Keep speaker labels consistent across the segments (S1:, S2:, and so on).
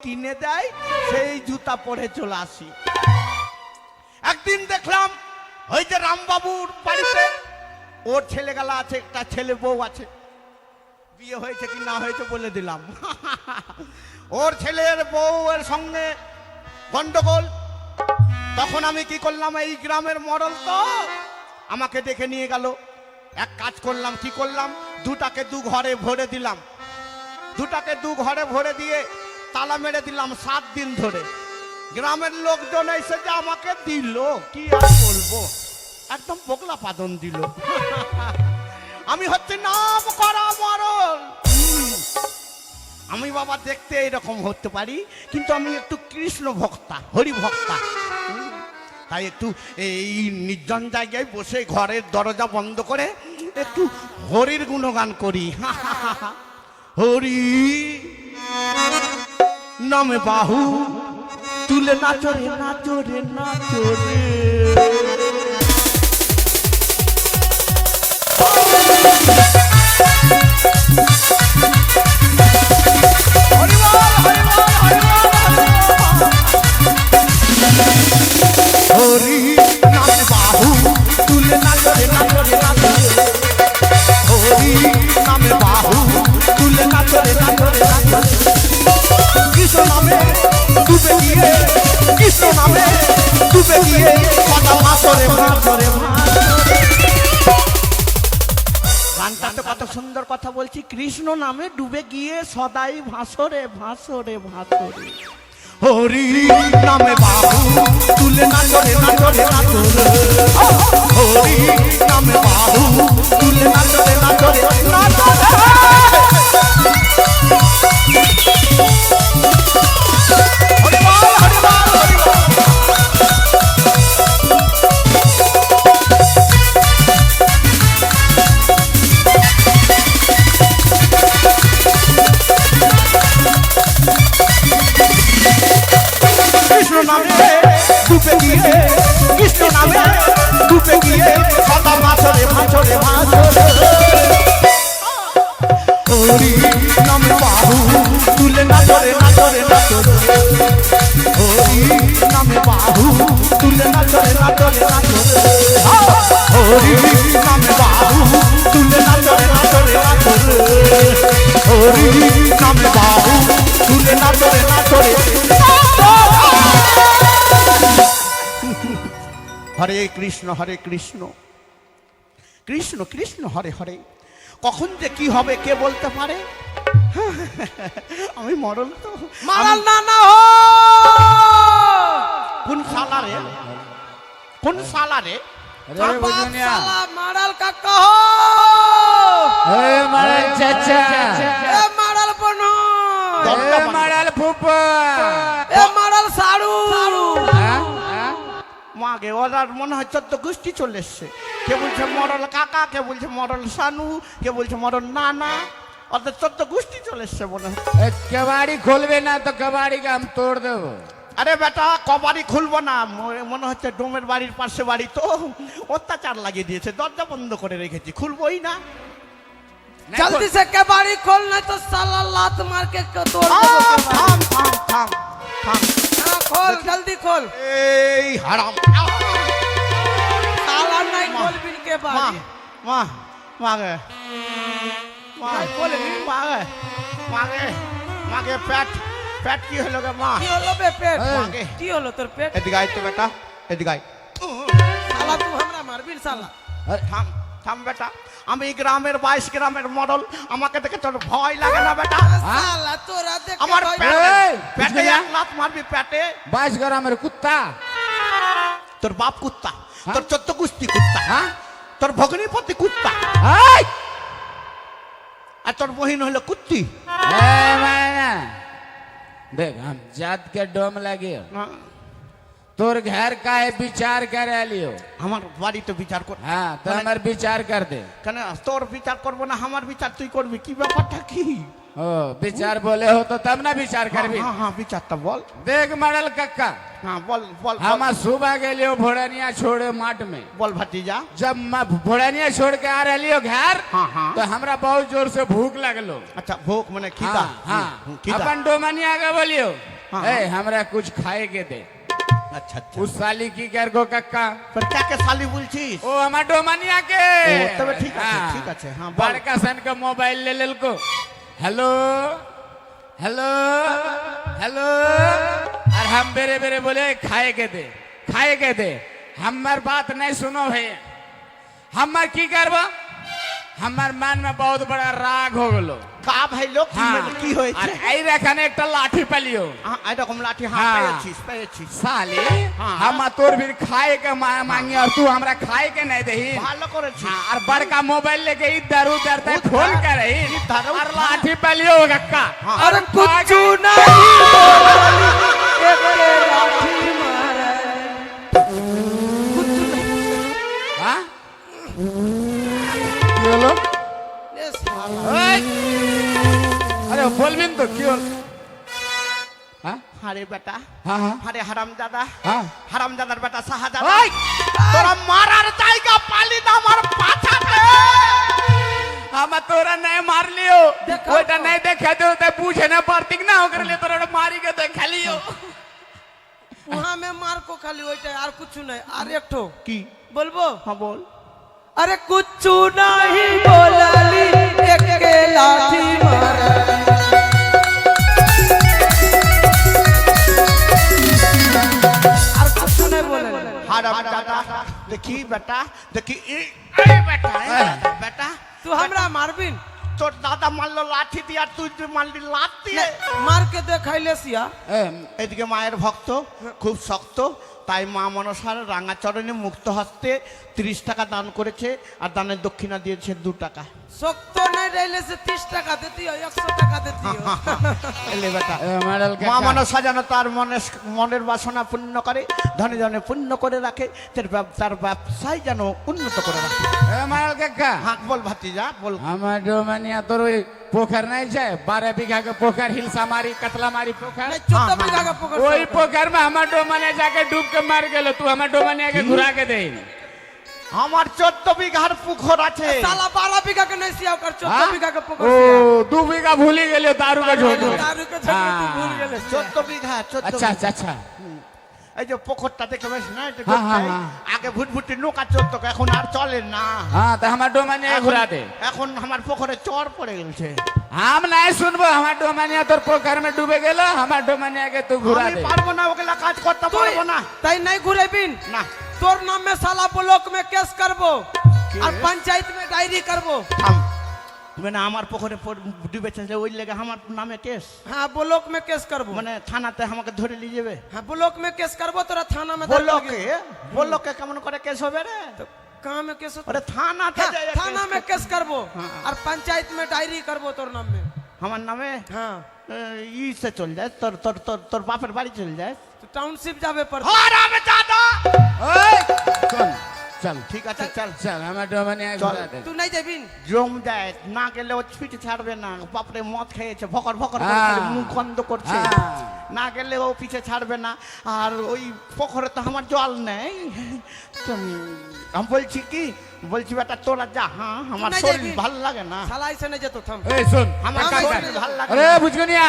S1: কিনে দেয়, সেই জুতা পরে চলে আসি। একদিন দেখলাম ওই যে রামবাবুর বাড়িতে ওর ছেলেগুলা আছে, একটা ছেলে বউ আছে, বিয়ে হয়েছে কি না হয়েছে বলে দিলাম। ওর ছেলের বউয়ের সঙ্গে গন্ডগোল। তখন আমি কি করলাম, এই গ্রামের মডেল তো আমাকে ডেকে নিয়ে গেল। এক কাজ করলাম, কি করলাম, দুটাকে দু ঘরে ভরে দিলাম। দুটাকে দু ঘরে ভরে দিয়ে তালা মেরে দিলাম 7 দিন ধরে। গ্রামের লোকজন এসে যে আমাকে দিল, কি আর বলবো, একদম পোকলা পাদন দিল। আমি হচ্ছে নাম করা মরল। আমি বাবা দেখতে এরকম হতে পারি, কিন্তু আমি একটু কৃষ্ণ ভক্তা, হরি ভক্তা। তাই একটু এই নির্জন জায়গায় বসে ঘরের দরজা বন্ধ করে একটু হরির গুণগান করি। হরি নামে বাহু তুলে নাচরে নাচরে নাচরে। হরি নামে বাহু তুলে নাচরে নাচরে নাচরে। হরি নামে বাহু তুলে নাচরে নাচরে নাচরে। কৃষ্ণ নামে ডুবে গিয়ে, কৃষ্ণ নামে ডুবে গিয়ে সদা ভাসরে ভাসরে ভাসরে। গানটাতে কত সুন্দর কথা বলছি, কৃষ্ণ নামে ডুবে গিয়ে সদাই ভাসরে ভাসরে ভাসরে। হরি নামে বাহু তুলে নাচরে নাচরে নাচরে। হরি নামে বাহু তুলে নাচরে নাচরে নাচরে। হরি বল হরি বল হরি বল। কৃষ্ণ নামে ডুবে গিয়ে, কৃষ্ণ নামে ডুবে গিয়ে সদা ভাসরে ভাসরে ভাসরে। হরি নামে বাহু তুলে নাচরে নাচরে নাচরে। হরি নামে বাহু তুলে নাচরে নাচরে নাচরে। হরি নামে বাহু তুলে নাচরে নাচরে নাচরে। হরি নামে বাহু তুলে নাচরে নাচরে। হরে কৃষ্ণ হরে কৃষ্ণ, কৃষ্ণ কৃষ্ণ হরে হরে। কখন যে কি হবে কে বলতে পারে। আমি মরল তো
S2: মারাল না না হো।
S1: কোন সালারে, কোন সালারে?
S2: সালা মারাল কাকা হো।
S3: এ মারাল চাচা,
S2: এ মারাল বোনো,
S3: এ মারাল ফুপা,
S2: এ মারাল সাড়ু।
S1: মাগে ওরার মনে হয় 14 গোষ্ঠী চলে এসছে। কে বলছে মরল কাকা, কে বলছে মরল সানু, কে বলছে মরল নানা। ওদের 14 গোষ্ঠী চলে এসছে মনে হয়।
S3: कबाड़ी खोलबे ना तो कबाड़ी का हम तोड़ देबो।
S1: আরে বেটা কবাড়ি খুলবো না, মনে হচ্ছে ডোমের বাড়ির পাশে বাড়ি তো অত্যাচার লাগিয়ে দিয়েছে, দরজা বন্ধ করে রেখেছি, খুলবোই না।
S2: जल्दी से कबाड़ी खोल नहीं तो साला लात मार के तोड़
S1: থাম
S2: देबो।
S1: থাম থাম থাম থাম।
S2: हाँ, खोल जल्दी खोल।
S1: এই হারাম।
S2: साला नहीं खोल बिन के
S1: মা
S2: बाड़ी।
S1: মা মাগে মা
S2: नहीं खोलबी।
S1: মাগে মাগে মাগে পেট পেট কি হলো গে মা?
S2: की होलो बे पेट?
S1: मांगे।
S2: की होलो तोर पेट?
S1: এদিকে আয় তো বেটা, এদিকে আয়।
S2: साला तू हमरा मारबिन साला।
S1: থাম থাম বেটা, আমি গ্রামের 22 গ্রামের মডেল, আমাকে দেখে তোর ভয় লাগে না বেটা?
S2: साला तोरा देख
S1: আমার
S2: के
S1: পেটে
S2: भाई-
S1: পেটে এক লাত মারবি পেটে।
S3: 22 ग्राम कुत्ता।
S1: তোর বাপ কুত্তা, তোর 14 গোষ্ঠী কুত্তা,
S3: हाँ?
S1: তোর ভগ্নিপতি কুত্তা,
S3: हाय!
S1: আর তোর বহিন হলো কুত্তি।
S3: ए मैना देख हम जात के डोम लगे तोर घर का है विचार कर लियो।
S1: আমার বাড়িতে বিচার কর।
S3: हाँ तो हमार विचार कर दे।
S1: কেন তোর বিচার করবো না, আমার বিচার তুই করবি? কি ব্যাপারটা কি?
S3: ओ विचार बोले हो तो तब ना विचार कर भी।
S1: হ্যাঁ হ্যাঁ বিচারটা বল।
S3: देख मरल कक्का
S1: হ্যাঁ बल बल
S3: हम सुबह के लिए भोड़निया छोड़े माट में।
S1: বল भतीजा।
S3: जब मैं भोड़निया छोड़ के आ रही हो घर
S1: हाँ, हाँ।
S3: तो हमरा बहुत जोर से भूख लगलो।
S1: আচ্ছা ভোগ মানে খিদা।
S3: हाँ, हाँ।
S1: খিদা।
S3: अपन डोमनिया के बोलियो
S1: हाँ।
S3: ए हमरा कुछ खाए के दे।
S1: अच्छा अच्छा
S3: उस साली की कर गो कक्का
S1: पर क्या के साली বলছিস
S3: ओ हमार डोमनिया के
S1: ও, তবে ঠিক আছে, ঠিক আছে, হ্যাঁ, বল।
S3: बड़का सन का मोबाइल ले लेल को हेलो हेलो हेलो और हम बेरे बेरे बोले खाए के दे हमार बात नहीं सुनो भैया हमार की करबा हमार मन में बहुत बड़ा राग हो गेलो
S1: কা ভাই লোক কি
S3: और
S1: হয়েছে
S3: आई रखने एक लाठी पलियो
S1: এরকম লাঠি
S3: हाँ।
S1: হাঁ পেয়েছিস
S3: साली
S1: हाँ।
S3: हम तोर भी खाए के मांगी और तू हमरा खाए के नहीं दही
S1: ভালো করেছিস
S3: हाँ, और बड़का मोबाइल लेके इधर उधर तक फोन कर रही
S1: इधर उधर।
S3: और लाठी पलियो कक्का
S1: हाँ।
S2: अरे कुछ नहीं बोलली एक के लाठी मारे कुछ नहीं
S3: हाँ কি হলো
S2: ए साला
S3: ওই! আরে বলবেন তো কি হলো হ্যাঁ
S1: আরে বেটা
S3: হ্যাঁ হ্যাঁ
S1: আরে হারামজাদা
S3: হ্যাঁ
S1: হারামজাদার বেটা শাহজাদা
S3: ওই!
S1: তোরা মারার জায়গা পালি না আমার পাছাতে
S3: हम तोरा नहीं मार लियो
S2: देखा
S3: ओटा
S2: तो।
S3: नहीं देखा दो ते पूछे ना पड़ती ना ओकर लिए तोरा मारी के देखा लियो
S2: वहाँ में मार को खाली ওইটাই আর কিছু নাই আর একটো
S1: কি
S2: বলবো
S1: হ্যাঁ বল
S2: अरे कुछ नहीं बोलली एक के लाठी मारे আর কিছু नहीं बोलली
S1: হারামজাদা দেখি বেটা দেখি বেটা বেটা
S2: तू हमरा मारबिन
S1: তোর দাদা মারলো লাঠি দিয়ে আর তুই মারলি লাত দিয়ে
S2: मार के देखाইले सिया
S1: এদিকে মায়ের ভক্ত খুব শক্ত তাই মা মনসার রাঙাচরণে মুক্ত হস্তে 30 টাকা দান করেছে আর দানের দক্ষিণা দিয়েছে 2 টাকা
S2: শক্ত নাই রইলে সে 30 টাকা দিতিও 100 টাকা দিতিও
S1: এলে বেটা
S3: मॉडल
S1: মা মনসা যেন তার মনের বাসনা পূর্ণ করে ধনে ধনে পূর্ণ করে রাখে তার ব্যবসায় যেন উন্নত করে রাখে
S3: मॉडल काका
S1: হাঁক বল ভাতিজা বল
S3: हमार जो मनिया तोर ओई पोखर नहीं जाए 12 बीघा के पोखर हिलसा मारी कतला मारी पोखर
S2: नहीं 14 बीघा का पकड़
S3: ओई पोखर में हमार डोमने जाके डूब के मार गेलो तू हमार डोमनिया के घुरा के दे
S1: আমার 14 বিঘার পুকুর আছে
S2: साला 12 बीघा के नहीं सिया कर 14
S3: हाँ?
S2: बीघा के पकड़
S3: ओ
S2: सिया
S3: 2 बीघा भूली गेलो दारू का झोल
S2: दारू के छक्के तू भूल गेले
S1: 14 বিঘা 14
S3: अच्छा अच्छा अच्छा
S1: এই যে পুকুরটা দেখে বেশ না এটা
S3: হ্যাঁ, হ্যাঁ,
S1: গোটাই।
S3: হ্যাঁ।
S1: আগে ভুটভুটি নৌকা চলতো এখন আর চলে না
S3: हाँ तो हमार डोमनिया के घुरा दे
S1: এখন আমার পুকুরে চর পড়ে গেছে
S3: हम नहीं सुनबो हमार डोमनिया तोर पोखर में डूबे गेलो हमार डोमनिया के तू घुरा
S1: আমি
S3: दे
S1: পারবো না ওগুলা কাজ করতে পারবো না
S2: ताई नहीं घुरेबिन
S1: না
S2: तोर नाम में साला ब्लॉक में केस करबो और पंचायत में डायरी करबो
S1: থাম মানে আমার পুকুরে ডুবেছে যে ওই লেগে আমার নামে কেস
S2: हाँ ब्लॉक में केस करबो
S1: মানে থানাতে আমাকে ধরে নিয়ে যাবে
S2: हाँ ब्लॉक में केस करबो तोरा थाना में
S1: বললোকে বললোকে কেমন করে কেস হবে রে
S2: कहां में केस होता
S1: ওরে থানাতে
S2: हाँ,
S1: যায়
S2: थाना में केस करबो
S1: हाँ।
S2: और पंचायत में डायरी करबो तोर नाम में
S1: আমার নামে
S2: हाँ
S1: ই সে চল যায় তোর তোর তোর তোর বাপের বাড়ি চল যায়
S2: तो टाउनशिप जावे पर
S1: হারামে দাদা
S3: ओए सुन चल
S1: ঠিক আছে চল
S3: चल हमार डोमनिया के
S1: चल।
S3: घुरा दे
S2: तू नहीं जाबिन
S1: জম যায় না গেলে ও পিঠে ছাড়বে না বাপরে মদ খেয়েছে ভকর ভকর করে
S3: হ্যাঁ।
S1: খালি মুখ বন্ধ করছে
S3: হ্যাঁ।
S1: না গেলে ও পিছে ছাড়বে না আর ওই পুকুরে তো আমার জল নেই তো আমি বলছি কি বলছি বেটা তোরা যা হ্যাঁ আমার
S2: নাই
S1: শরীর
S2: যাবি।
S1: ভালো লাগে না
S2: साला ऐसे नहीं जेतो थम
S3: ए सुन
S1: আমার
S2: हाँ,
S1: শরীর ভালো লাগে
S3: अरे
S1: না।
S3: बुझगनिया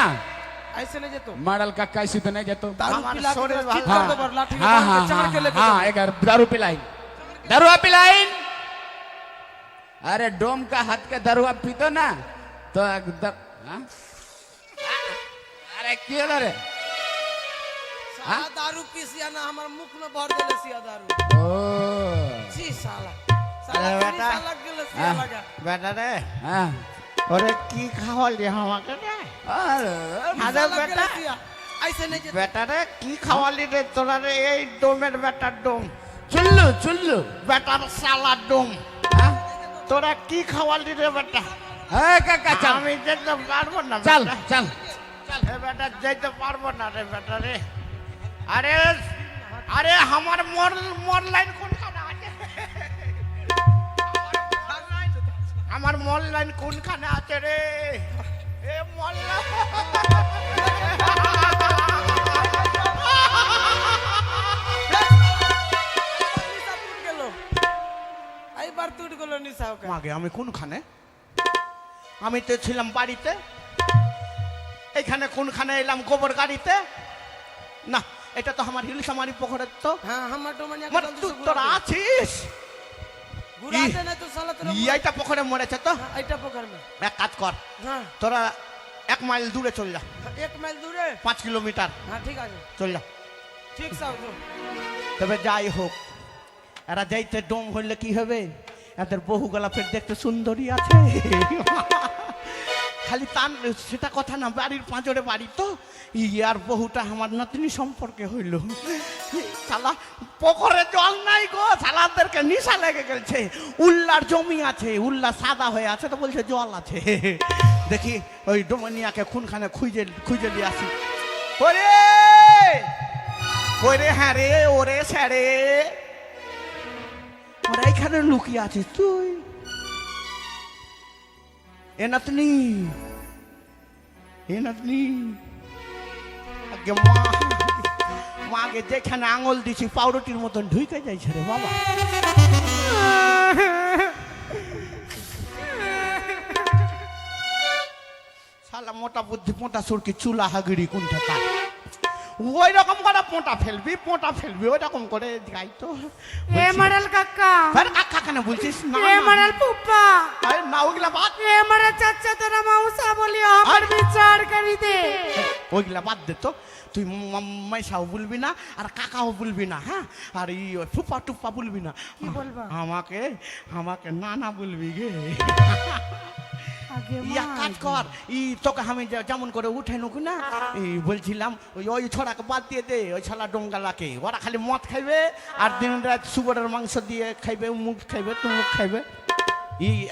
S2: ऐसे नहीं जेतो
S3: मॉडल काका इसी तो नहीं जातो
S2: दारू
S1: हमार
S2: पिला के
S1: शरीर
S2: चित
S1: भाग-
S2: कर दो बर लाठी में
S3: हाँ
S2: बांध
S3: हाँ
S2: के चार के लेके
S3: हाँ
S2: जाओ।
S3: एक दारू पिलाई दारू पिलाइन अरे डोम का हाथ के दारुआ पीतो ना तो एकदम हाँ? अरे क्यों रे
S2: साला दारू पीसिया ना हमार मुख में भर देले सिया दारू
S3: ओ
S2: छी साला
S1: अरे
S2: साला
S1: बेटा।
S2: साला गेले सिया
S3: हाँ।
S2: लगा
S1: বেটা রে
S3: हाँ
S1: ওরে কি খাওয়ালি আমাকে রে
S3: अरे
S1: আরে
S2: साला
S1: বেটা
S2: गेले सिया ऐसे नहीं जेतो
S1: বেটা রে কি খাওয়ালি রে তোরা রে এই ডোমের বেটার ডোম
S3: चुल्लू चुल्लू
S1: বেটার সালা ডোম
S3: हाँ?
S1: তোরা কি খাওয়ালি রে বেটা
S3: ए काका चल
S1: আমি যেতে পারবো না
S3: चल
S1: বেটা।
S3: चल
S1: এ বেটা যেতে পারবো না রে বেটা রে আরে আরে আমার মোর মোর লাইন কোনখানে আছে আমার মোর লাইন কোনখানে আছে রে এ মোর
S2: निशा टूट गेलो आई बार टूट गेलो निशा का
S1: মাগে আমি কোনখানে আমি তো ছিলাম বাড়িতে এখানে কোনখানে এলাম গোবর গাড়িতে না এটা তো আমার হিলসামারি পুকুরের তো
S2: হ্যাঁ আমার ডোমানিয়া
S1: মানে তুই তোরা আছিস
S2: ঘুরাতে না তো সালা তোরা
S1: এইটা পুকুরে মরেছে তো
S2: এইটা পোকার মে
S1: এক কাজ কর
S2: হ্যাঁ
S1: তোরা 1 মাইল দূরে চল যা
S2: 1 মাইল দূরে
S1: 5 কিলোমিটার
S2: হ্যাঁ ঠিক আছে
S1: চল যা
S2: ঠিক সাও তো
S1: তবে যাই হোক এরা যাইতে ডোম হইলে কি হবে এদের বহু গলা ফের দেখতে সুন্দরী আছে খালি তান সেটা কথা না বাড়ির পাঁচরে বাড়ি তো ইয়ার বহুটা আমার নাতনি সম্পর্কে হইল শালা পুকুরে জল নাই গো শালাদেরকে নিশা লেগে গেছে উল্লার জমি আছে উল্লা সাদা হয়ে আছে তো বলছে জল আছে দেখি ওই ডোমানিয়াকে খুনখানে খুঁজে খুঁজে দিয়ে আসি ওরে ওরে হ্যাঁ রে ওরে স্যারে ওরা এখানে লুকিয়ে আছিস তুই এ নাতনি আগে মাকে যেখানে আঙুল দিছি পাউরুটির মতন ঢুকে যাইছে রে বাবা শালা মোটা বুদ্ধি পোঁটা সুরকি চুলা হাগড়ি কোনটা তার ওই রকম করে পোঁটা ফেলবি ওই রকম করে গাই তো
S4: এ মডেল কাকা
S1: আরে কাকা কেন বলছিস না
S4: এ মডেল পুপ্পা
S1: আরে না ওইগুলা বাদ
S4: এ মডেল চাচা তোরা মাউসা বলি আমার বিচার করি দে
S1: ওইগুলা বাদ দে তো তুই মাইসাও বলবি না আর কাকাও বলবি না হ্যাঁ আর এই ফুপা টুপা বলবি না
S4: কি বলবা?
S1: আমাকে নানা বলবি গে
S4: আগে
S1: ইয়া কাজ কর তোকে আমি যেমন করে উঠে নুকু না বলছিলাম ওই ছড়াকে বাদ দিয়ে দে ওই ছড়া ডোঙ্গালাকে ওরা খালি মদ খাইবে আর দিন রাত সুগরের মাংস দিয়ে খাইবে মুখ খাইবে তুমুক খাইবে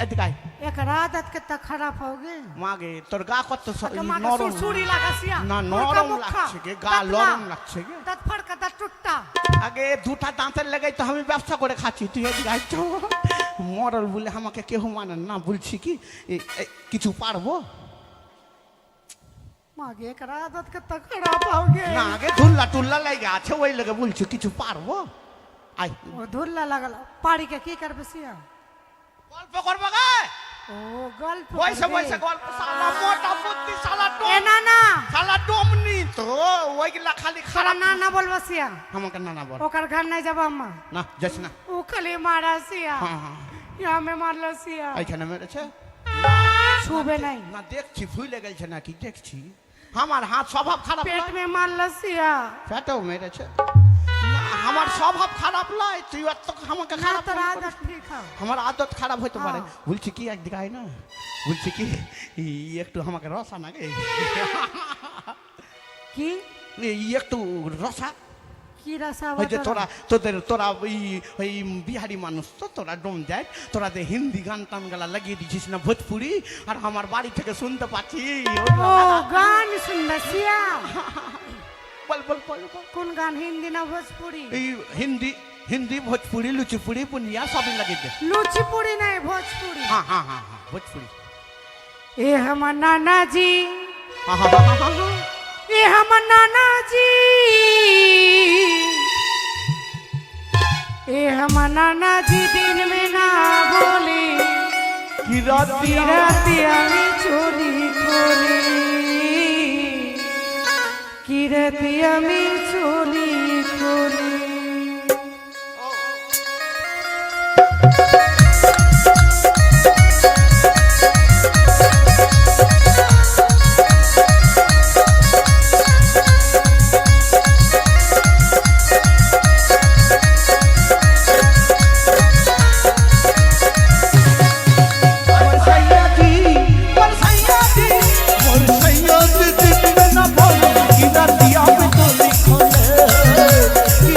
S1: এদিকায়
S4: একরা আদত কিतना खराब होगे
S1: মাগে তোর গা কত
S4: মাকে
S1: নরম
S4: সুরসুরি লাগাসিয়া
S1: না নরম লাগছে গে গা নরম লাগছে গে
S4: দাঁত ফাড়কা দাঁত টুটটা
S1: আগে দুটা দাঁতের লেগে তো আমি ব্যবসা করে খাচ্ছি তুই এদিকে আয় তো মরল বলে আমাকে কেউ মানেন না বলছি কি কিছু পারবো
S4: মাগে একরা আদত কিतना खराब होगे
S1: না আগে ধুল্লা টুল্লা লেগে আছে ওই লেগে বলছি কিছু পারবো আয়
S4: ও ধুল্লা লাগল পাড়ি কে কি করবে সিয়া
S1: গল্প করবো গে
S4: ও গল্প
S1: বয়সে বয়সে গল্প শালা মোটা বুদ্ধি শালা
S4: এ না না
S1: শালা ডমনি তো ওইগুলা খালি
S4: সারা
S1: খারাপ
S4: না না বলবা সিয়া
S1: আমাকে না বল
S4: ওকার ঘর নাই যাব আম্মা
S1: না যাস না
S4: ও খালি মারা সিয়া
S1: হ্যাঁ হ্যাঁ
S4: ইয়া মে মারলো সিয়া
S1: এইখানে মেরেছে
S4: ছুবে নাই
S1: না দেখছি ফুলে গেছে নাকি দেখছি আমার হাত স্বভাব খারাপ
S4: পেট
S1: নয়।
S4: মে মারলো সিয়া
S1: পেটেও মেরেছে না, আমার স্বভাব খারাপ নয় তুই তো আমাকে
S4: না
S1: খারাপ
S4: তোর
S1: মনে
S4: আদত
S1: করিস।
S4: ঠিক হয়
S1: আমার আদত খারাপ হতে পারে
S4: হ্যাঁ।
S1: বলছি কি একদিকে আয় না বলছি কি একটু আমাকে রসা না গে
S4: কি
S1: একটু রসা
S4: কি রাসা
S1: ওই যে তোরা ওই বিহারি মানুষ তো তোরা ডোম যায় তোরা যে হিন্দি গান টান গালা লাগিয়ে দিছিস না ভোজপুরি আর আমার বাড়ি থেকে শুনতে পাচ্ছি
S4: ও গান শুনবা সিয়া
S1: বল বল বল বল।
S4: কোন গান হিন্দি না ভোজপুরি
S1: এই হিন্দি ভোজপুরি লুচিপুরি বুনিয়া সবই লাগিয়ে দে
S4: লুচিপুরি নাই ভোজপুরি
S1: হ্যাঁ হ্যাঁ হ্যাঁ হ্যাঁ ভোজপুরি
S4: ए हमर नाना जी
S1: হ্যাঁ হ্যাঁ হ্যাঁ হ্যাঁ হ্যাঁ।
S4: ए हमर नाना जी ए हमर नाना जी दिन में ना बोले
S1: কি রাতি
S4: किराती আমি চুরি করি কিরাতি আমি চুরি করি
S1: কি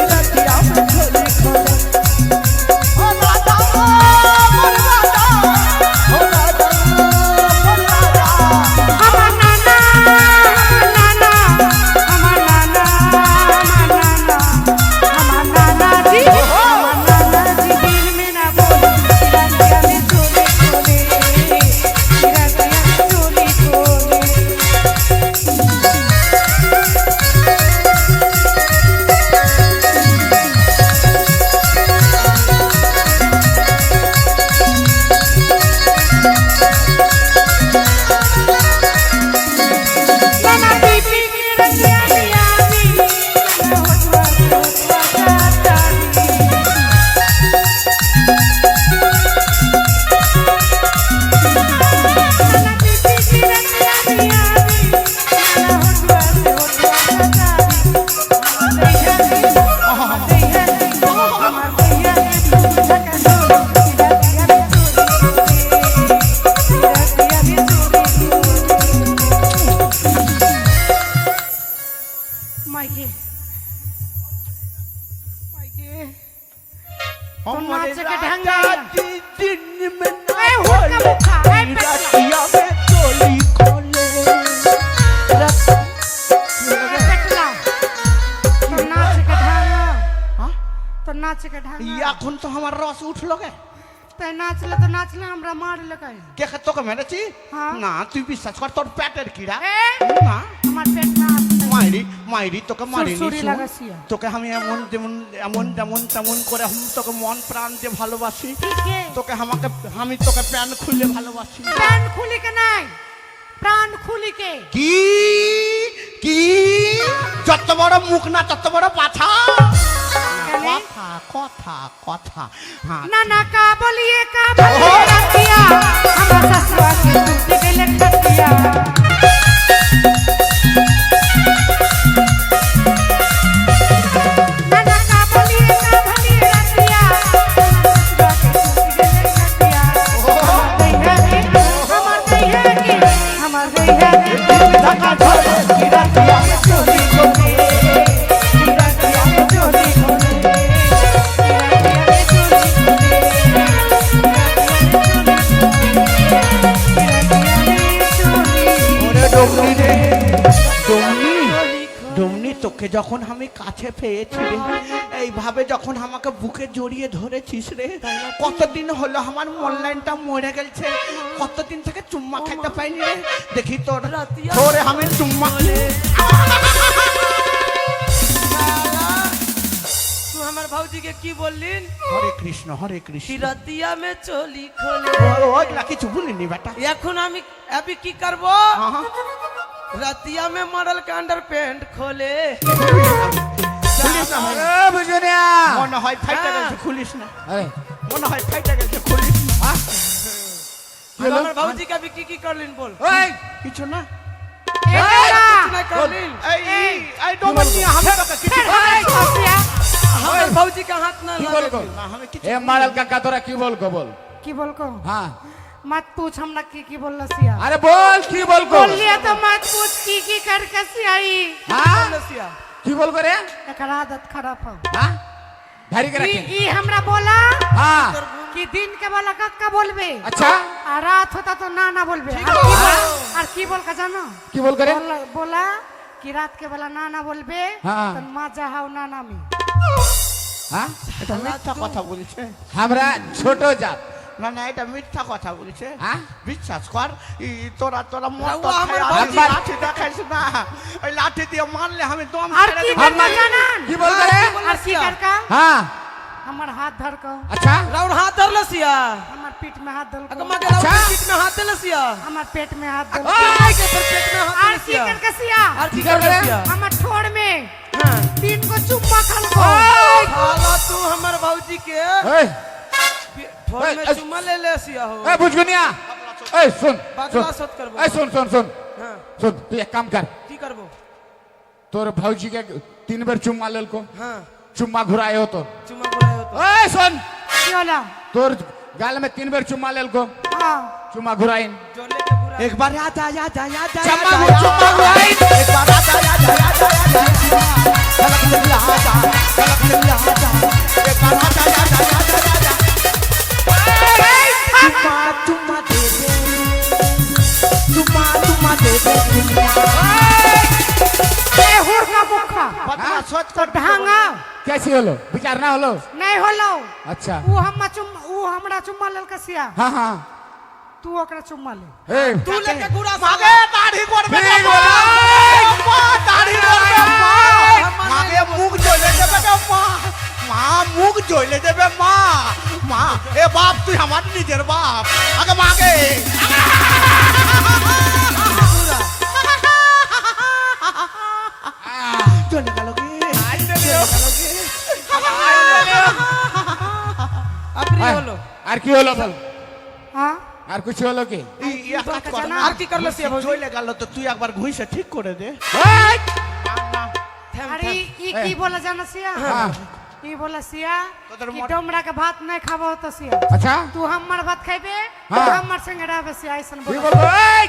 S4: মাইকে মাইকে
S1: हमारे
S4: नाच के ढंग
S1: राजा
S4: नहीं
S1: जी दिन में ना
S4: ए, हुक्का
S1: बोले,
S4: मुक्का, ए, पेटला।
S1: रतिया में चोली खोले।
S4: पेटला तो नाच के ढंग
S1: हाँ?
S4: तो नाच के ढंग
S1: ये अखुन तो हमारा रस उठ लोगे
S4: तो नाचले हमरा मार लगे
S1: के तो के मेरे ची
S4: हाँ।
S1: ना तू भी सच कर तोर पेटेर कीड़ा
S4: ए
S1: ना
S4: আমার পেট না
S1: মাইরি মাইরি তোকে মারি
S4: সুরসুরি লাগাছিয়া।
S1: তোকে আমি এমন যেমন এমন যেমন তেমন করে আমি তোকে মন প্রাণ দিয়ে ভালোবাসি
S4: ঠিকই
S1: তোকে আমাকে আমি তোকে প্রাণ খুলে ভালোবাসি
S4: প্রাণ খুলি কে নাই প্রাণ খুলি কে
S1: কি কি যত বড় মুখ না তত বড় পাছা
S4: কেন?
S1: কথা কথা কথা হ্যাঁ
S4: না না কা বলিয়ে রাখিয়া আমার সসুরা के टूट गइले खटिया ना ना का बलिए राखिया আমার ससुरा के टूट गइले खटिया हमर गइया के हमर गइया के
S1: धक्का छोड़ गिरा दिया चोरी चोरी
S4: राखिया में चोरी खोले राखिया में चोरी
S1: ওরে ডমনি রে ডমনি ডমনি তোকে যখন আমি কাছে পেয়েছি রে এইভাবে যখন আমাকে বুকে জড়িয়ে ধরেছিস রে কতদিন হলো আমার অনলাইনটা মরে গেছে কতদিন থেকে চুম্মা খাইতে পাইনি রে দেখি তোর তোরে আমি চুম্মা
S2: तू हमार भौजी के की बोलिन
S1: হরে কৃষ্ণ হরে
S2: कि
S1: কৃষ্ণ
S2: रतिया में चोली खोले
S1: ওইগুলা কিছু বলিনি বেটা
S2: এখন আমি अभी की करब
S1: আহা,
S2: रतिया में मॉडल का अंडर पैंट खोले
S1: খুলিস না ভাই।
S3: এ বুঝুনিয়া
S1: মনে হয় ফাইটা
S2: হ্যাঁ।
S1: গেছে খুলিস না
S3: আরে
S1: মনে হয় ফাইটা গেছে খুলিস না
S2: अब हमार भौजी का भी की करलिन बोल
S3: ওই
S1: কিছু না
S2: कुछ नहीं करलिन
S1: এই এই ডমনি আমি তোকে কিছু
S2: हमार भौजी का हाथ ना
S3: কি
S2: लगे
S3: বলবো
S1: না আমি কিছু
S3: এ মারাল কাকা তোরা কি বলবো বল
S4: की बोलको
S3: হ্যাঁ
S4: मत पूछ हमरा की बोल रसिया
S3: আরে বল কি বলবো
S4: बोल लिया तो मत पूछ की कर कैसी आई
S3: হ্যাঁ
S2: नसिया
S3: কি বলবো রে
S4: एकर आदत खराब हो
S3: হ্যাঁ ধারি করে রাখেন
S4: ई हमरा बोला
S3: হ্যাঁ
S4: कि दिन के बोला कक्का बोलबे
S3: আচ্ছা
S4: और रात होता तो ना ना बोलबे और की बोल का जानो
S3: কি বল করে
S4: बोला कि रात के बोला ना ना बोलबे
S3: हाँ।
S4: तो माँ जाहाओ ना ना में
S3: হ্যাঁ
S1: এটা মিথ্যা কথা বলছে
S3: আমরা ছোট জাত
S1: না না এটা মিথ্যা কথা বলছে
S3: হ্যাঁ?
S1: বিশ্বাস কর তোরা তোরা মদ
S2: রাউয়া আমার
S1: খাই
S3: বাড়ি-
S1: লাঠি দেখাইছ না ওই লাঠি দিয়ে মারলে আমি দম
S4: और
S1: ছেড়ে
S4: की
S1: দেব।
S4: बोल का जानन
S3: কি বল করে
S4: और की कर का
S3: হ্যাঁ
S4: हमर हाथ धर को
S3: আচ্ছা
S2: राउर हाथ धर लसिया
S4: हमर पीठ में हाथ धर
S2: अगर
S4: को
S2: मगे राउर
S3: अच्छा।
S2: पीठ में हाथ दे लसिया
S4: हमर पेट में हाथ धर
S2: ओए के फिर पेट में हाथ दे
S4: और की
S2: लसिया
S4: कर कसिया
S2: और की
S3: की
S2: कर
S3: कर रहे?
S2: लसिया
S4: हमर ठोड़ में
S2: हां
S4: 3 को चुम्मा खल को
S2: साला तू हमर भौजी के
S3: এই
S2: ठोड़ में
S3: ए,
S2: चुम्मा ले लसिया हो
S3: এই বুঝগুনিয়া এই শুন
S2: बकला सत करबो
S3: এই শুন শুন শুন
S2: हां
S3: শুন তুই এক কাম কর
S2: की करबो
S3: তোর ভাউজিকে 3 বার চুম্মা লেলকো
S2: हां
S3: চুম্মা ঘুরায়ও তো
S2: चुम्मा बुलायो तो
S3: এই শুন
S4: की होला
S3: তোর গাল में 3 बार चुम्मा लेलको
S4: हां
S3: चुम्मा घुराइन
S2: जो लेके बुरा
S1: एक बार आजा आजा आजा
S3: चम्मा चुम्मा घुराइन
S1: एक बार आजा आजा आजा झलक ले आजा झलक ले आजा एक बार आजा आजा आजा आजा चुम्मा चुम्मा दे दे चुम्मा चुम्मा दे दे
S4: ए हुर का मुखा
S1: पता सोच कर
S4: ढांगा
S3: कैसी হলো বিচার না হলো
S4: नहीं होलो
S3: अच्छा
S4: ऊ हमरा चुम्मा लेल कसिया
S3: हाँ हाँ
S4: तू ओकरा चुम्मा ले
S3: ए
S2: तू लेके गुरा
S1: मागे दाढ़ी করবে
S3: ঠিক বলে।
S1: মা দাढ़ी করবে মা মাগে মুখ জ্বলে যাবে রে মা মা মুখ জ্বলে যাবে মা মা এ বাপ তুই আমার নিজের বাপ আগে মাগে চলে গেল কি
S2: अपनी होलो
S3: আর কি হলো বল
S4: हां
S3: আর কিছু হলো কি
S1: এক কাজ কর না
S2: আর কি করলো সে ভৌজি?
S1: চলে গেল তো তুই একবার ঘুষে ঠিক করে দে
S3: এই!
S4: अरे ई की बोला जाना सिया
S3: हाँ।
S4: ई बोला सिया
S1: তোদের
S4: कि
S1: মন-
S4: डोमरा के भात नहीं खाबो तो सिया
S3: अच्छा
S4: तू हमर भात खाइबे
S3: हाँ।
S4: हमर संगे रहबे सिया ऐसन
S3: কি
S4: बोला
S3: বলবো এই!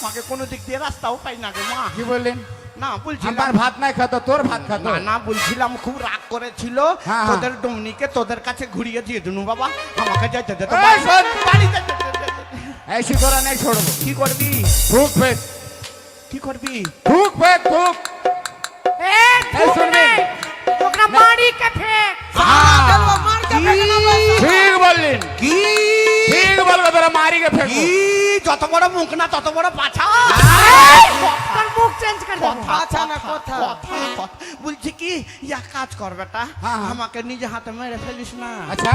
S1: মাকে কোনো দিক দিয়ে রাস্তাও পাই না গে মা
S3: কি বললেন
S1: না
S3: আমার
S1: বলছিলাম
S3: ভাত নাই খাতো, তোর ভাত খাতো।
S1: না না বলছিলাম খুব রাগ করেছিল
S3: হ্যাঁ।
S1: তোদের ডমনিকে তোদের কাছে ঘুরিয়ে দিয়ে দিনু বাবা আমাকে যেতে দে তো
S3: এই শোন।
S1: বাড়িতে যেতে দে।
S3: ऐसी তোরা নাই छोड़বো।
S1: কি করবি
S3: থুক ফেক,
S1: কি করবি
S3: থুক ফেক, থুক।
S4: এ
S3: এই শুনবি?
S4: ওকরা মারি কে ফেক
S2: খেলবো, মার কে ফেলবো, বস।
S3: ঠিক বললেন,
S1: কি
S3: ঠিক বলবো, তোরা মারি কে ফেকবো।
S1: কি যত বড় মুখ না তত বড় পাছা
S4: তোর মুখ চেঞ্জ করে দেবো
S2: আচ্ছা না, কথা।
S1: বলছি কি ইয়া কাজ কর বেটা
S3: হ্যাঁ, হ্যাঁ।
S1: আমাকে নিজে হাতে মেরে ফেলিস না
S3: আচ্ছা,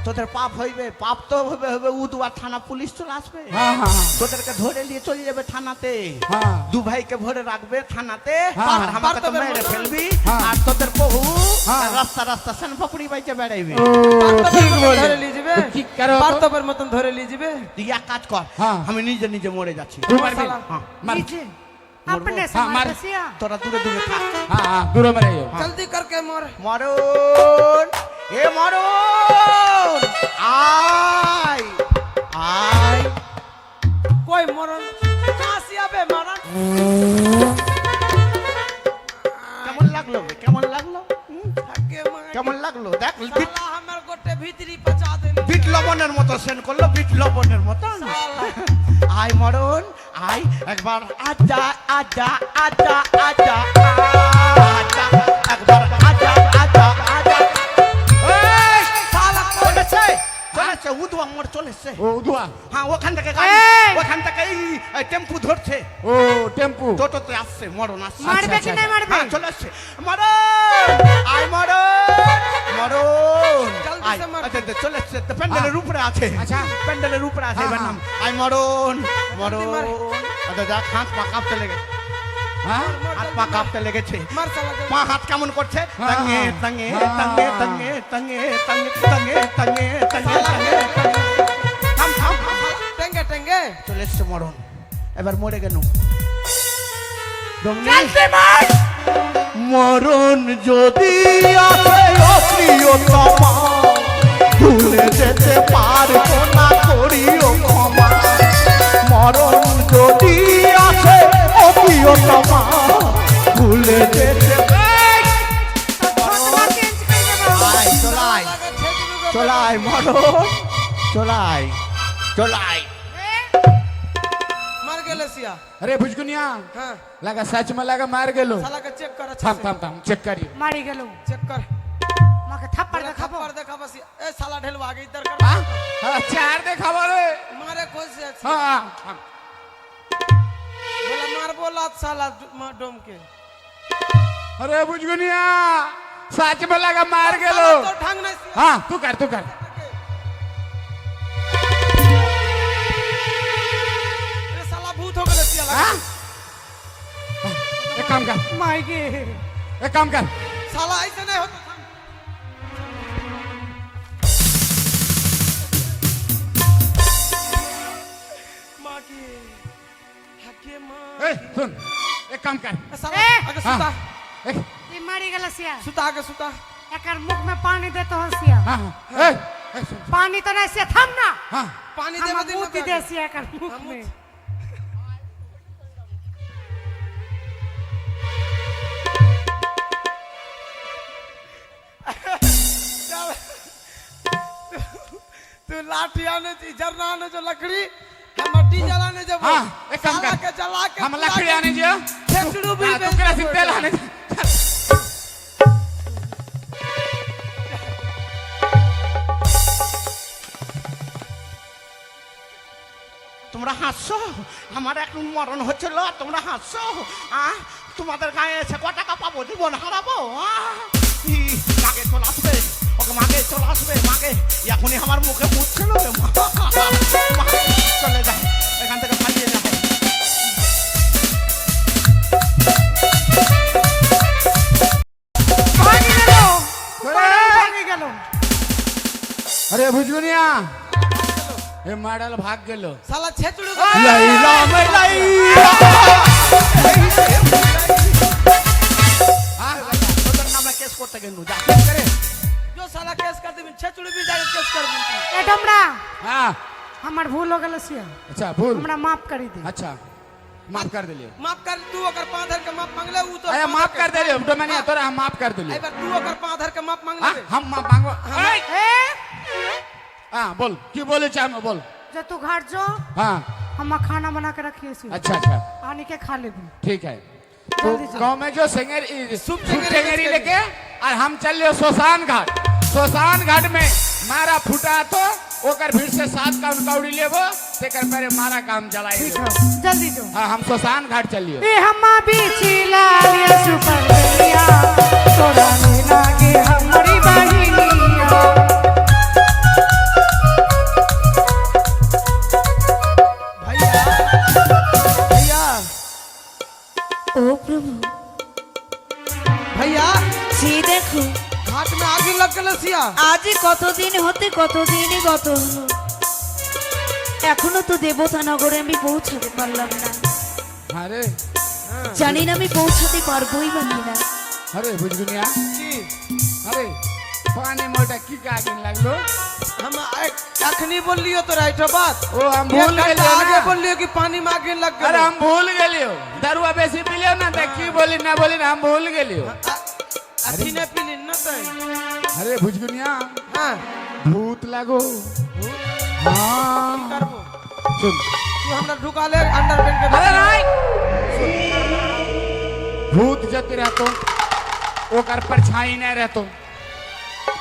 S1: তোদের পাপ হইবে পাপ তো হবে হবে উদুয়া থানা পুলিশ চলে আসবে
S3: হ্যাঁ হ্যাঁ
S1: তোদেরকে ধরে নিয়ে চলে যাবে থানাতে
S3: হ্যাঁ।
S1: দু ভাইকে ভরে রাখবে থানাতে
S3: হ্যাঁ।
S1: আর আমাকে তো
S2: পার্থবের
S1: মেরে
S2: মতন।
S1: ফেলবি
S3: হ্যাঁ।
S1: আর তোদের বহু
S3: হ্যাঁ।
S1: রাস্তা রাস্তা সেন পাপড়ি বাইচে বেড়াইবে
S2: পার্থবের মতন
S3: বললেন।
S2: ধরে নিয়ে যাবে।
S3: কি কারো তো?
S2: পার্থবের মতন ধরে নিয়ে যাবে।
S1: তুই এক কাজ কর
S3: হ্যাঁ।
S1: আমি নিজে নিজে মরে যাচ্ছি
S3: তুই মারবি?
S1: হ্যাঁ।
S3: মার।
S4: नीचे अपने से
S3: हाँ,
S4: मार
S3: मार।
S4: सिया
S1: তোরা দূরে দূরে থাক
S3: হ্যাঁ হ্যাঁ, দূরে মেরে যাও।
S2: জলদি করকে মর।
S1: মরণ এ মরণ আয় আয়
S2: কই মরণ কাশি আবে মরণ।
S1: কেমন লাগলো বে? কেমন লাগলো
S2: থাকে মার।
S1: কেমন লাগলো দেখ
S2: শালা আমার গোটে ভিতরি পচা দেন।
S1: বিট লবণের মতো সেন করলো বিট লবণের মতো আয় মরণ আয় একবার আজা আজা আজা আজা আজা একবার আজা আজা আজা
S3: এই,
S1: শালা চলেছে চলেছে উদুয়া মোড় চলেছে
S3: ও উদুয়া,
S1: হ্যাঁ ওখান থেকে গাড়ি
S4: এই!
S1: ওখান থেকে এই টেম্পু ধরছে
S3: ও টেম্পু।
S1: টোটোতে আসছে মরণ আসছে
S4: मारबे
S3: अच्छा,
S4: कि नहीं मारबे
S1: হ্যাঁ চলে আসছে মরণ আয় মরণ মরণ
S2: জলদি
S1: আয়
S2: সে মার।
S1: আচ্ছা আচ্ছা, চলে আসছে তো প্যান্ডেলের উপরে আছে
S3: আচ্ছা।
S1: প্যান্ডেলের উপরে আছে
S3: হ্যাঁ,
S1: এবার
S3: হ্যাঁ।
S1: নাম আয় মরণ
S2: মার।
S1: মরণ আচ্ছা দেখ হাত পা কাঁপতে লেগেছে
S3: হ্যাঁ
S1: হাত পা কাঁপতে লেগেছে
S2: মার শালা জলদি।
S1: মা হাত কেমন করছে
S3: হ্যাঁ,
S1: তঙ্গে
S3: হ্যাঁ।
S1: তঙ্গে
S3: হ্যাঁ,
S1: তঙ্গে
S3: হ্যাঁ।
S1: তঙ্গে তঙ্গে তঙ্গে তঙ্গে তঙ্গে তঙ্গে তঙ্গে থাম থাম থাম।
S2: টেঙ্গে টেঙ্গে।
S1: চলে এসছে মরণ এবার মরে গেল
S4: चलते मार
S1: মরণ যদি আসে অপ্রিয়তমা ভুলে যেতে পারবো না করিও ক্ষমা মরণ যদি আসে অপ্রিয়তমা ভুলে যেতে
S4: थोड़ा चेंज कर देबो
S1: আয় চলাই
S2: শালাকে ছেড়ে দিবি।
S1: চলাই মরণ চলাই চলাই
S2: মার গেলে সিয়া।
S3: अरे भुजकुनिया,
S2: হ্যাঁ
S3: लगा सच में लगा मार गेलो।
S2: শালাকে চেক কর।
S3: থাম থাম থাম, চেক করিও।
S4: मारी गेलो
S2: চেক কর।
S4: माके थप्पड़
S2: পরে
S4: देखाबो
S2: খাবার দেখাবো সিয়া। এ শালা ঢেলবা আগে ইধর কর।
S3: हाँ हाँ, चार देखाबो रे।
S2: মারে খুশি আছে।
S3: हाँ हाँ,
S2: বলে মারবো লাত শালা ডোম के।
S3: अरे भुजकुनिया, सच में लगा मार गेलो।
S2: শালা তো ঢং নাই সিয়া।
S3: हाँ तू कर, तू कर।
S2: এ শালা ভূত हो গেলে সিয়া লাগা।
S3: हाँ? एक काम कर,
S4: माई गे
S3: एक काम कर।
S2: শালা ऐसे नहीं होता। माँ की हके माँ
S3: ए, सुन, एक काम कर।
S2: साला
S4: ए!
S2: आगे
S3: हाँ,
S2: सुता
S3: एक,
S4: ई मारी गेला सिया
S2: सुता आगे सुता
S4: एकर मुख में पानी दे तो हसिया
S3: हाँ हाँ, ए, सुन,
S4: पानी तो नहीं से थम ना
S3: हाँ,
S2: पानी दे
S4: हम
S2: मत
S4: मुंह दे सिया एकर मुख
S2: हम
S4: में
S2: तू लाठी आने जरना आने जो लकड़ी हम मट्टी जलाने जब
S3: हाँ, एक काम
S2: साला
S3: कर।
S2: के जला के
S3: हम लकड़ी आने जो।
S2: खेचड़ू भी
S3: हाँ, तू करा सिर्फ तेल आने जो।
S1: তোমরা হাসছো আমার এখন মরণ হচ্ছিল আর তোমরা হাসছো তোমাদের গায়ে এসে ক টাকা পাবো জীবন হারাবো মাকে চলে আসবে ওকে মাকে চলে আসবে মাকে এখনই আমার মুখে মুছছিল রে মা। মা, চলে যায় এখান থেকে পালিয়ে যায়
S4: भागी गेलो भागी गेलो
S3: अरे भुजकुनिया, ये मॉडल भाग गेलो।
S2: साला छेचड़ू
S1: লাইলা মে লাইলা তোদের নামে কেস করতে গেল যা কেস করে
S2: जो साला केस कर दे छेचड़ू भी जाके केस कर दे
S4: ए डमरा
S3: हाँ,
S4: हमार भूल हो गेलो सिया
S3: अच्छा भूल।
S4: हमरा माफ करी दे
S3: अच्छा, माफ कर दिलियो
S2: माफ कर तू अगर पाँव धर के माफ मांगले ऊ तो
S3: अरे माफ कर दिलियो तो मैंने तोरा हम माफ कर दिलियो
S2: एक बार तू अगर पाँव धर के माफ मांग
S3: हाँ,
S2: ले
S3: हम माफ मांगो
S4: ए
S3: हाँ बोल की बोले चाहो बोल
S4: जो तू घर जो
S3: हाँ
S4: हम खाना बना के रखिए सी
S3: अच्छा अच्छा
S4: आने के खा लेबू
S3: ठीक है तो
S4: जल्दी चलो।
S3: गांव में जो
S2: सूप
S3: टेंगरी
S2: टेंगरी
S3: लेके और हम चल लियो शमशान घाट में मारा फूटा तो ओकर भीड़ से 7 काउन कौड़ी लेबो तेकर परे मारा काम जलाई
S4: ठीक
S3: देबो।
S4: है जल्दी जो
S3: हाँ हम शमशान घाट चलियो
S4: ए हम्मा बिछिला लिया सुपर लिया तोरा ने लागे हमारी बहिनिया
S2: भैया भैया
S5: ओ प्रभु
S2: भैया
S5: জি দেখো
S2: घाट में आगे लग गल सिया
S5: আজ কতদিন হতে কতদিনই গত হলো এখনো তো দেবতা নগরে আমি পৌঁছাতে পারলাম না
S3: अरे
S5: জানি না আমি পৌঁছাতে পারবোই বা কিনা
S3: अरे बुझगुनिया
S2: जी
S3: अरे पानी मोटा की का दिन लगलो
S2: हम अखनी बोल लियो तो राइट बात
S3: ओ हम
S2: एक
S3: भूल
S2: घंटा
S3: गेलियो
S2: आगे
S3: ना।
S2: बोल लियो कि पानी में आगे लग गल
S3: अरे हम भूल गेलियो दरुआ बेसी पिलियो ना त की बोली ना हम भूल गेलियो
S2: अथी ने पीली न तो
S3: अरे भुजगुनिया
S2: हां
S3: भूत लागो हाँ
S2: करबो
S3: सुन
S2: तू हमरा ढुका ले अंडर पेन के
S3: अरे नहीं भूत जते रहतो ओकर परछाई नहीं रहतो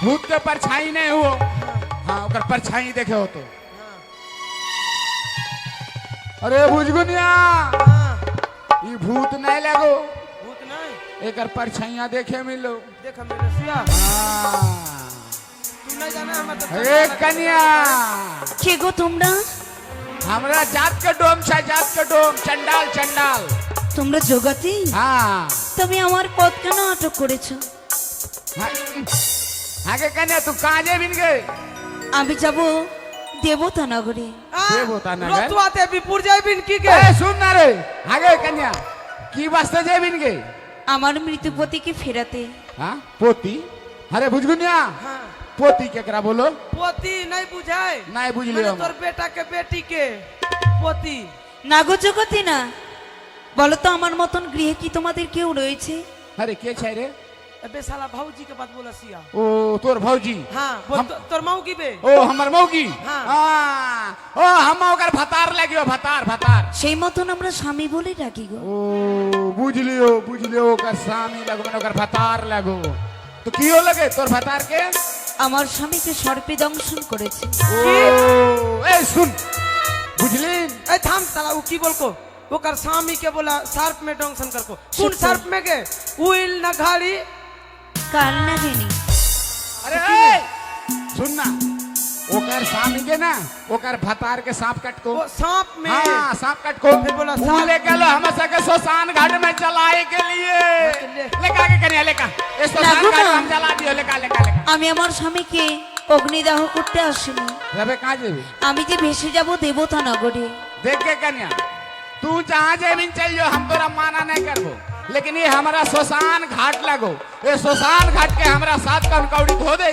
S3: भूत के परछाई नहीं हुओ हाँ ओकर परछाई देखे हो तो अरे भुजगुनिया
S2: हां
S3: ई भूत नहीं लगो
S2: भूत नहीं
S3: एकर परछाइयां देखे मिलो
S2: देख मेरे सिया
S3: हाँ
S2: तू नहीं जाना हम तो
S3: ए कन्या
S5: কে গো তোমরা
S3: हमरा जात के डोम चंडाल चंडाल
S5: তোমরা জগতে
S3: हाँ
S5: তুমি আমার পথ কেন আটক করেছো
S3: आगे कन्या तू कहाँ जे बिन गए
S5: আমি যাব দেবতা নগরে
S3: देवता नगर?
S2: रोतवा ते विपुर जाय बिन की के
S3: ए सुन ना रे आगे कन्या की वास्ते जे बिन गए
S5: আমার মৃতপতিকে ফেরাতে
S3: हाँ पोती अरे बुझगुनिया
S2: हां
S3: पोती केकरा बोलो
S2: पोती नहीं बुझाए
S3: नहीं बुझ
S2: मैंने
S3: लियो
S2: तोर बेटा के बेटी के पोती
S5: না গো জগতে না বলো তো আমার মতন গৃহে কি তোমাদের কেউ রয়েছে
S3: अरे के छै रे
S2: अबे साला भाऊजी के बात बोला सिया
S3: ओ तोर भौजी
S2: हां बोल तोर माऊ की बे
S3: ओ हमर मौगी
S2: हाँ।
S3: हाँ ओ हम ओकर भतार लगियो भतार भतार
S5: সেই মতন আমরা স্বামী বলে ডাকি গো
S3: ओ बुझ लियो ओकर सामी लगो मन ओकर भतार लगो तो कियो लगे तोर भतार के
S5: আমার স্বামীকে সর্পে দংশন করেছে
S3: ओ ए सुन बुझलिन
S2: ए थाम साला उ की बोल को ओकर स्वामी के बोला सर्प में डंक्शन कर को कौन सर्प में के उइल न घाड़ी
S5: কাল না জানি
S3: अरे ए सुन ना ओकर सामी के ना ओकर भतार के सांप कट को
S2: वो सांप में
S3: हाँ सांप कट को
S2: फिर बोला
S3: वो
S2: सांप-
S3: ले गलो हम सके शमशान घाट में चलाए के लिए
S2: ले।
S3: लेका के कन्या लेका ए शमशान
S5: लागू
S3: घाट
S5: ना।
S3: में हम जला दियो लेका
S5: আমি আমার স্বামীকে অগ্নিদাহ করতে আসিনি
S3: रबे कहाँ जेबी
S5: আমি যে ভেসে যাব দেবতা নগরে
S3: देख के कन्या तू जहाँ जेबिन चल जो हम तोरा माना नहीं करबो लेकिन ये हमारा शमशान घाट लगो ये शमशान घाट के हमरा 7 काउन कौड़ी धो दे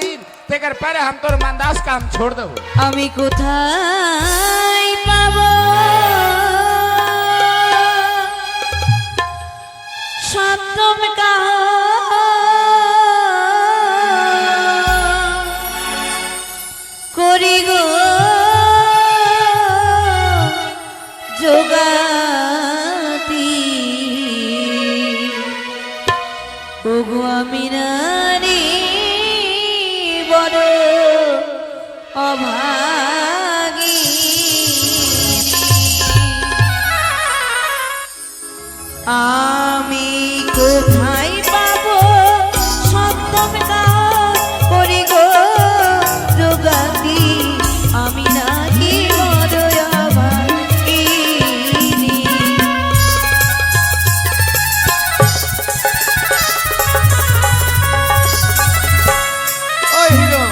S3: तेकर पहले हम तोर मंदास काम छोड़ देबो
S5: আমি কোথায় পাবো সত্যম কাহ করি গো যোগাতি ওগো আমি নারী বড় অভাগী আমি কোথায় পাবো সত্যম কাজ করি গো যোগাতি আমি নাকি বড় অভাগী
S2: ओ हीरो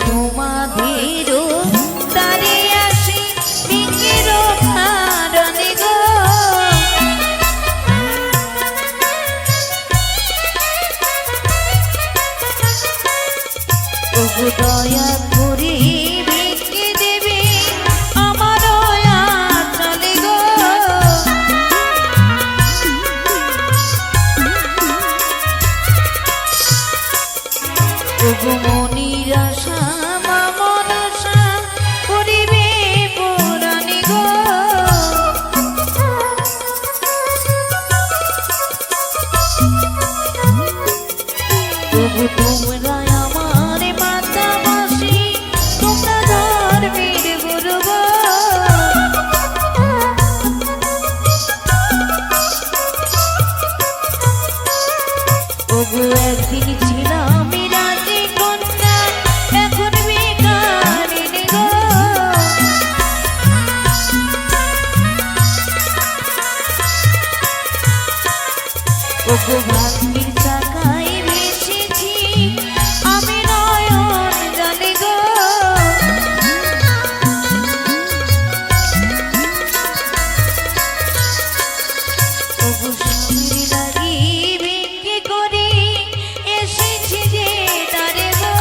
S5: তোমাদের তারে আসি বিকের কারণে গো ওগো দয়া করে ভিক্ষে দেবে আমার চলে ওগো মনির আশা মা মনসা করিবে পুরানি গো। ওগো তোমরা আমার মাতা মাসি তোমরা ধর্মের গুরু গো। ওগো একদিন ছিলাম রাজি কন্যা এখন বেকারিনী গো। ওগো ভাগ্যের চাকায় ভেসেছি আমি নয়ন জলে গো। ওগো স্বামীর লাগি ভিক্ষে করি এসেছি যে তারে গো।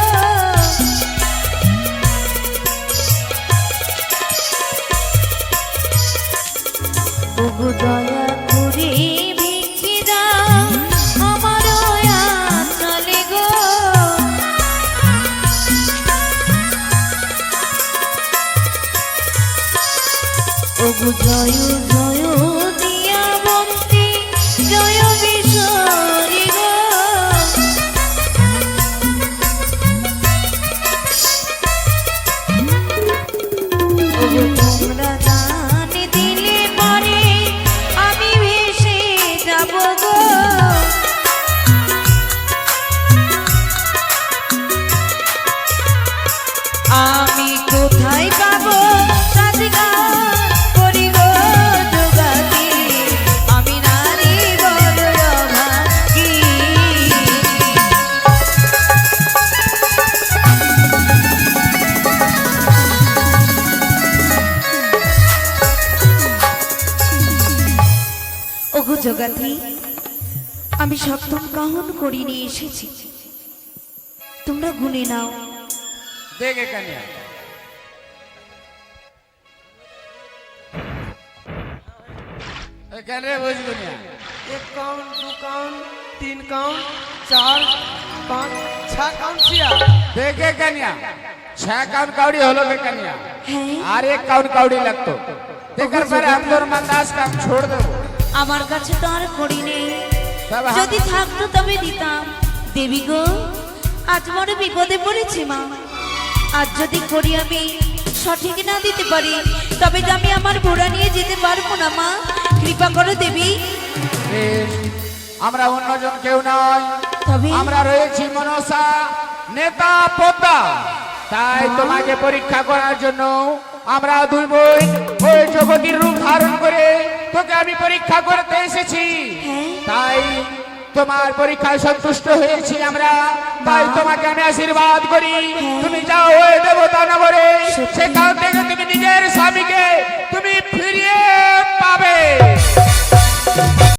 S5: ওগো দয়া করে ভিক্ষে দাও আমার আঁচলে গো। ওগো জয় জয় দিয়া বন্দি জয় বিশ্বরি গো। ওগো তোমরা দান দিলে পরে আমি ভেসে যাব গো। আমি কোথায় পাবো সাজগান করি গো যোগাতি আমি নারী বড় অভাগী। ওগো জগাতি আমি সপ্তম কাহন করি নিয়ে এসেছি তোমরা গুনে নাও।
S3: দেখে কানিয়া এখানে বুঝবো না।
S2: 1 काउंट 2 काउंट 3 काउंट 4 5 6 काउंट किया।
S3: দেখে কানিয়া 6 কাউন্ট কাউড়ি হলো বে কানিয়া
S5: হ্যাঁ
S3: আর 1 কাউন্ট কাউড়ি লাগতো। দেখার পরে हम তোর মান্দাস কাম छोड़ দেবো।
S5: আমার কাছে তো আর করি নেই
S3: তবে
S5: যদি থাকতো তবে দিতাম। দেবী গো আজ বড় বিপদে পড়েছি মা। আজ যদি করি আমি সঠিক না দিতে পারি তবে যে আমি আমার ঘোড়া নিয়ে যেতে পারবো না মা। কৃপা করো দেবী।
S3: আমরা অন্যজন কেউ নয়,
S5: তবে
S3: আমরা রয়েছি মনসা নেতা পোতা। তাই তোমাকে পরীক্ষা করার জন্য আমরা দুই বোন ওই জগতির রূপ ধারণ করে তোকে আমি পরীক্ষা করতে এসেছি।
S5: হ্যাঁ।
S3: তাই তোমার পরীক্ষায় সন্তুষ্ট হয়েছি আমরা। তাই তোমাকে আমি আশীর্বাদ করি তুমি যাও ওই দেবতা নগরে, সেখান থেকে তুমি নিজের স্বামীকে তুমি ফিরিয়ে পাবে।